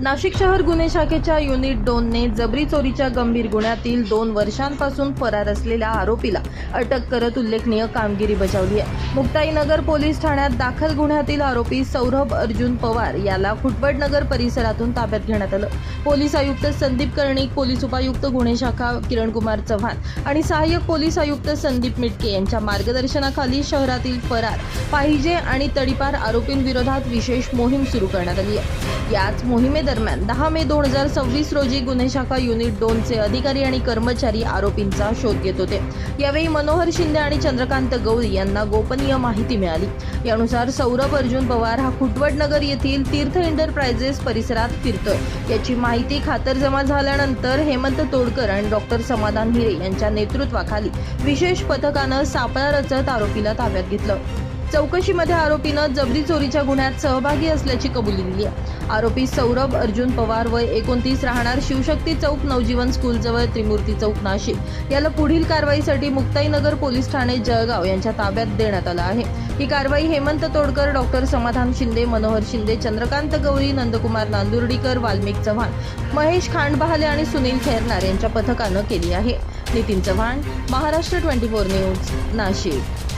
नाशिक शहर गुन्हे शाखेच्या युनिट 2 ने जबरी चोरीच्या गंभीर गुन्ह्यातील 2 वर्षांपासून फरार असलेल्या आरोपीला अटक करत उल्लेखनीय कामगिरी बजावली आहे। मुक्ताईनगर पोलीस ठाण्यात दाखल गुन्ह्यातील आरोपी सौरभ अर्जुन पवार याला खुटबडनगर परिसरातून ताब्यात घेण्यात आलं। पोलीस आयुक्त संदीप कर्णिक, पोलीस उपायुक्त गुन्हे शाखा किरणकुमार चव्हाण आणि सहाय्यक पोलीस आयुक्त संदीप मिटके यांच्या मार्गदर्शनाखाली शहरातील फरार, पाहिजे आणि तडीपार आरोपींविरोधात विशेष मोहीम सुरू करण्यात आली आहे। याच मोहिमेदरम्यान 10 मे 2026 रोजी गुन्हे शाखा युनिट 2 चे अधिकारी आणि कर्मचारी आरोपींचा शोध घेत होते। यावेळी मनोहर शिंदे आणि चंद्रकांत गवळी यांना गोपनीय माहिती मिळाली। यानुसार सौरभ अर्जुन पवार हा खुटबडनगर येथील तीर्थ एंटरप्राइजेस परिसरात फिरतोय। याची माहिती खातरजमा झाल्यानंतर हेमंत तोडकर आणि डॉक्टर समाधान हिरे यांच्या नेतृत्वाखाली विशेष पथकानं सापळा रचत आरोपीला ताब्यात घेतलं। चौकशीमध्ये आरोपीनं जबरी चोरीच्या गुन्ह्यात सहभागी असल्याची कबुली दिली आहे। आरोपी सौरभ अर्जुन पवार वय 29 राहणार शिवशक्ती चौक, नवजीवन स्कूल जवळ, त्रिमूर्ती चौक, नाशिक याला पुढील कारवाईसाठी मुक्ताईनगर पोलीस ठाणे जळगाव यांच्या ताब्यात देण्यात आलं आहे। ही कारवाई हेमंत तोडकर, डॉक्टर समाधान शिंदे, मनोहर शिंदे, चंद्रकांत गवळी, नंदकुमार नांदुर्डीकर, वाल्मिक चव्हाण, महेश खांडबहाले आणि सुनील खैरनार यांच्या पथकानं केली आहे। नितीन चव्हाण, महाराष्ट्र 24 न्यूज, नाशिक।